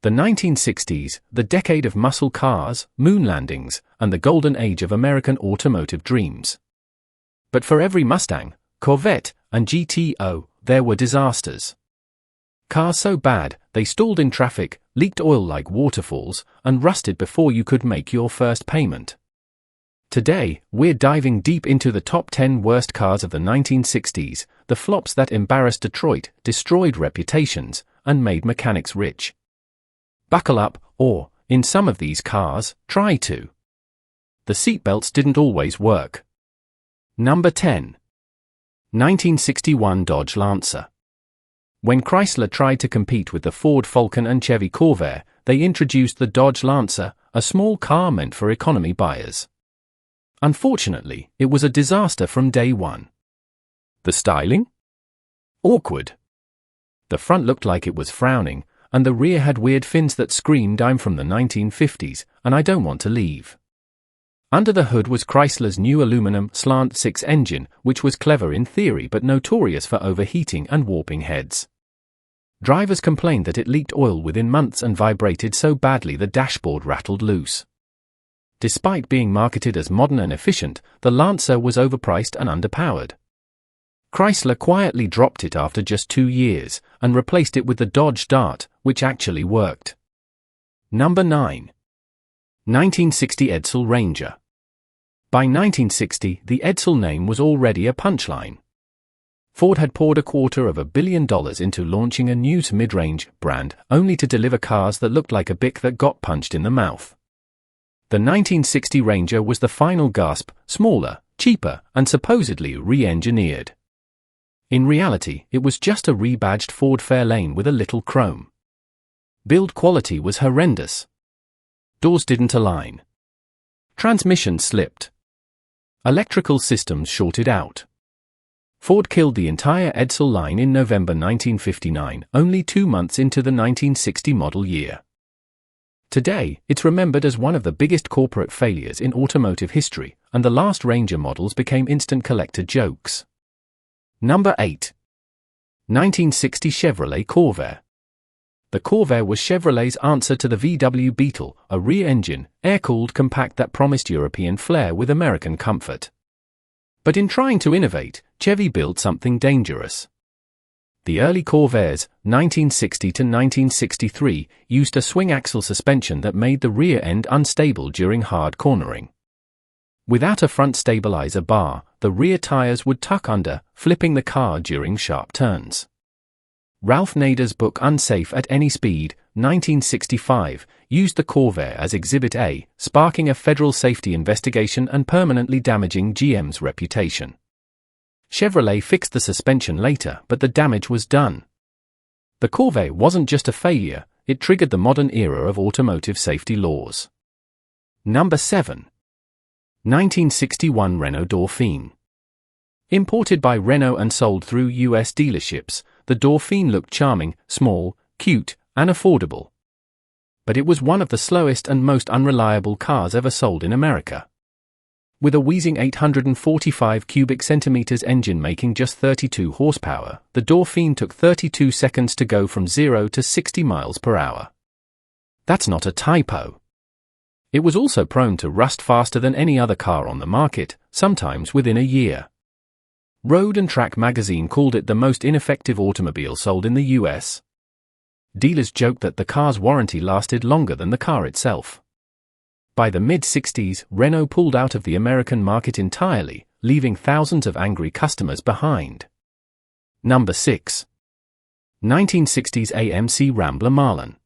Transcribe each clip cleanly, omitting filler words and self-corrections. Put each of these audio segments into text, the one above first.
The 1960s, the decade of muscle cars, moon landings, and the golden age of American automotive dreams. But for every Mustang, Corvette, and GTO, there were disasters. Cars so bad, they stalled in traffic, leaked oil like waterfalls, and rusted before you could make your first payment. Today, we're diving deep into the top 10 worst cars of the 1960s, the flops that embarrassed Detroit, destroyed reputations, and made mechanics rich. Buckle up, or, in some of these cars, try to. The seatbelts didn't always work. Number 10. 1961 Dodge Lancer. When Chrysler tried to compete with the Ford Falcon and Chevy Corvair, they introduced the Dodge Lancer, a small car meant for economy buyers. Unfortunately, it was a disaster from day one. The styling? Awkward. The front looked like it was frowning, and the rear had weird fins that screamed, "I'm from the 1950s, and I don't want to leave." Under the hood was Chrysler's new aluminum slant 6 engine, which was clever in theory but notorious for overheating and warping heads. Drivers complained that it leaked oil within months and vibrated so badly the dashboard rattled loose. Despite being marketed as modern and efficient, the Lancer was overpriced and underpowered. Chrysler quietly dropped it after just 2 years, and replaced it with the Dodge Dart, which actually worked. Number 9. 1960 Edsel Ranger. By 1960, the edsel name was already a punchline. Ford had poured $250 million into launching a new mid-range brand, only to deliver cars that looked like a Bic that got punched in the mouth. The 1960 Ranger was the final gasp, smaller, cheaper, and supposedly re-engineered. In reality, it was just a rebadged Ford Fairlane with a little chrome. Build quality was horrendous. Doors didn't align. Transmission slipped. Electrical systems shorted out. Ford killed the entire edsel line in November 1959, only 2 months into the 1960 model year. Today, it's remembered as one of the biggest corporate failures in automotive history, and the last Ranger models became instant collector jokes. Number 8. 1960 Chevrolet Corvair. The Corvair was Chevrolet's answer to the VW Beetle, a rear-engine, air-cooled compact that promised European flair with American comfort. But in trying to innovate, Chevy built something dangerous. The early Corvairs, 1960 to 1963, used a swing-axle suspension that made the rear end unstable during hard cornering. Without a front stabilizer bar, the rear tires would tuck under, flipping the car during sharp turns. Ralph Nader's book Unsafe at Any Speed, 1965, used the Corvair as Exhibit A, sparking a federal safety investigation and permanently damaging GM's reputation. Chevrolet fixed the suspension later, but the damage was done. The Corvair wasn't just a failure, it triggered the modern era of automotive safety laws. Number 7. 1961 Renault Dauphine. Imported by Renault and sold through US dealerships, the Dauphine looked charming, small, cute, and affordable. But it was one of the slowest and most unreliable cars ever sold in America. With a wheezing 845 cubic centimeters engine making just 32 horsepower, the Dauphine took 32 seconds to go from 0 to 60 miles per hour. That's not a typo. It was also prone to rust faster than any other car on the market, sometimes within a year. Road and Track magazine called it the most ineffective automobile sold in the US. Dealers joked that the car's warranty lasted longer than the car itself. By the mid-60s, Renault pulled out of the American market entirely, leaving thousands of angry customers behind. Number 6. 1960s AMC Rambler Marlin.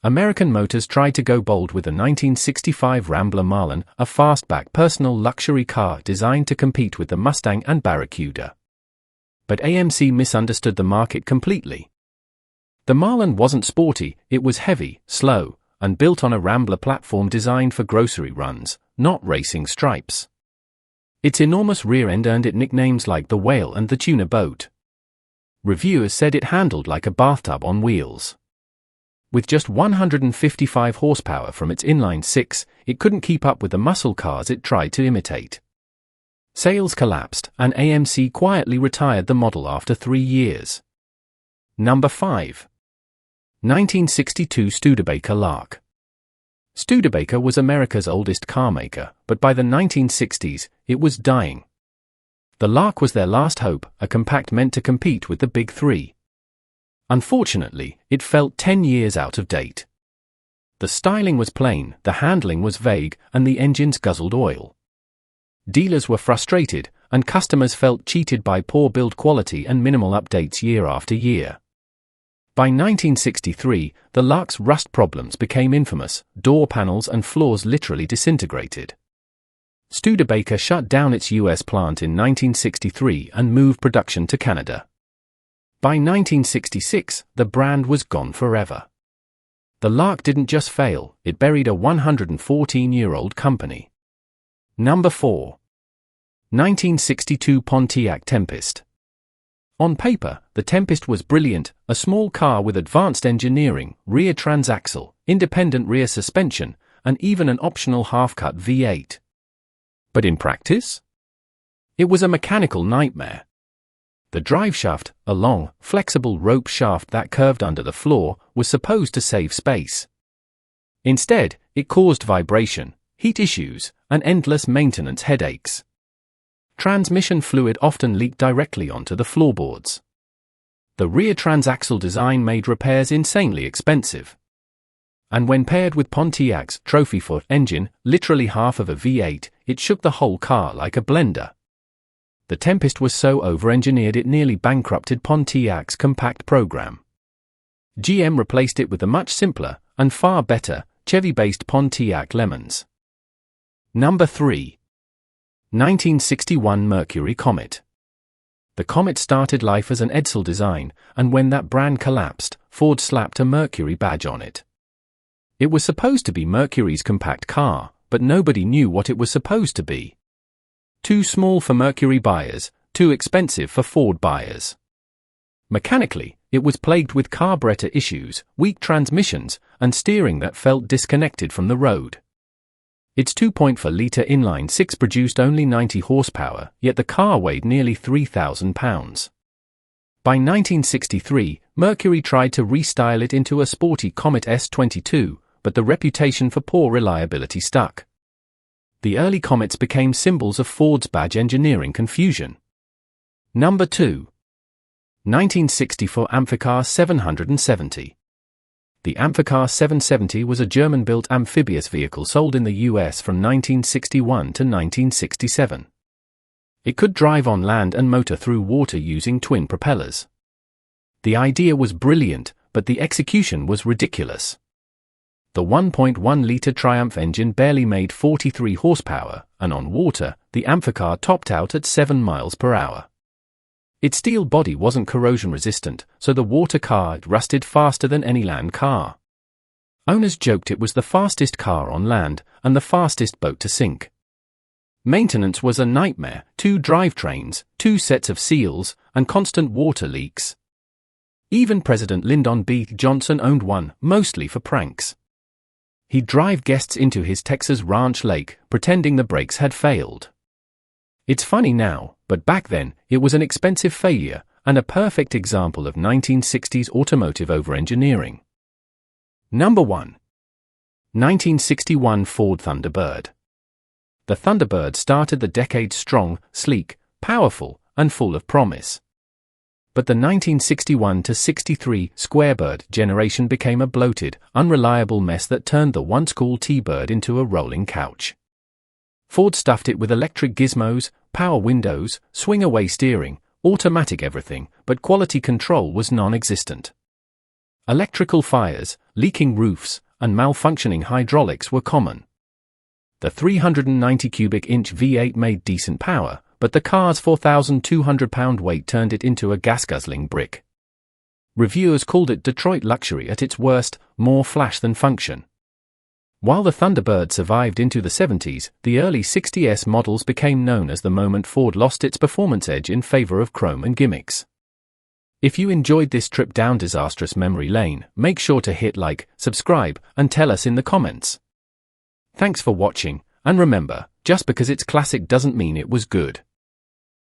American Motors tried to go bold with the 1965 Rambler Marlin, a fastback personal luxury car designed to compete with the Mustang and Barracuda. But AMC misunderstood the market completely. The Marlin wasn't sporty, it was heavy, slow, and built on a Rambler platform designed for grocery runs, not racing stripes. Its enormous rear end earned it nicknames like the Whale and the Tuna Boat. Reviewers said it handled like a bathtub on wheels. With just 155 horsepower from its inline-six, it couldn't keep up with the muscle cars it tried to imitate. Sales collapsed, and AMC quietly retired the model after 3 years. Number 5. 1962 Studebaker Lark. Studebaker was America's oldest car maker, but by the 1960s, it was dying. The Lark was their last hope, a compact meant to compete with the Big Three. Unfortunately, it felt 10 years out of date. The styling was plain, the handling was vague, and the engines guzzled oil. Dealers were frustrated, and customers felt cheated by poor build quality and minimal updates year after year. By 1963, the Lark's rust problems became infamous, door panels and floors literally disintegrated. Studebaker shut down its US plant in 1963 and moved production to Canada. By 1966, the brand was gone forever. The Lark didn't just fail, it buried a 114-year-old company. Number 4. 1962 Pontiac Tempest. On paper, the Tempest was brilliant, a small car with advanced engineering, rear transaxle, independent rear suspension, and even an optional half-cut V8. But in practice? It was a mechanical nightmare. The driveshaft, a long, flexible rope shaft that curved under the floor, was supposed to save space. Instead, it caused vibration, heat issues, and endless maintenance headaches. Transmission fluid often leaked directly onto the floorboards. The rear transaxle design made repairs insanely expensive. And when paired with Pontiac's trophy-foot engine, literally half of a V8, it shook the whole car like a blender. The Tempest was so over-engineered it nearly bankrupted Pontiac's compact program. GM replaced it with the much simpler, and far better, Chevy-based Pontiac Lemons. Number 3. 1961 Mercury Comet. The Comet started life as an edsel design, and when that brand collapsed, Ford slapped a Mercury badge on it. It was supposed to be Mercury's compact car, but nobody knew what it was supposed to be. Too small for Mercury buyers, too expensive for Ford buyers. Mechanically, it was plagued with carburetor issues, weak transmissions, and steering that felt disconnected from the road. Its 2.4-litre inline-six produced only 90 horsepower, yet the car weighed nearly 3,000 pounds. By 1963, Mercury tried to restyle it into a sporty Comet S22, but the reputation for poor reliability stuck. The early Comets became symbols of Ford's badge engineering confusion. Number 2. 1964 Amphicar 770. The Amphicar 770 was a German-built amphibious vehicle sold in the US from 1961 to 1967. It could drive on land and motor through water using twin propellers. The idea was brilliant, but the execution was ridiculous. The 1.1-litre Triumph engine barely made 43 horsepower, and on water, the Amphicar topped out at 7 miles per hour. Its steel body wasn't corrosion-resistant, so the water car rusted faster than any land car. Owners joked it was the fastest car on land, and the fastest boat to sink. Maintenance was a nightmare, 2 drivetrains, 2 sets of seals, and constant water leaks. Even President Lyndon B. Johnson owned one, mostly for pranks. He'd drive guests into his Texas ranch lake, pretending the brakes had failed. It's funny now, but back then, it was an expensive failure, and a perfect example of 1960s automotive over-engineering. Number 1. 1961 Ford Thunderbird. The Thunderbird started the decade strong, sleek, powerful, and full of promise. But the 1961 to 63 Squarebird generation became a bloated, unreliable mess that turned the once cool T-Bird into a rolling couch. Ford stuffed it with electric gizmos, power windows, swing-away steering, automatic everything, but quality control was non-existent. Electrical fires, leaking roofs, and malfunctioning hydraulics were common. The 390 cubic inch V8 made decent power, but the car's 4,200-pound weight turned it into a gas-guzzling brick. Reviewers called it Detroit luxury at its worst, more flash than function. While the Thunderbird survived into the 70s, the early 60s models became known as the moment Ford lost its performance edge in favor of chrome and gimmicks. If you enjoyed this trip down disastrous memory lane, make sure to hit like, subscribe, and tell us in the comments. Thanks for watching, and remember, just because it's classic doesn't mean it was good.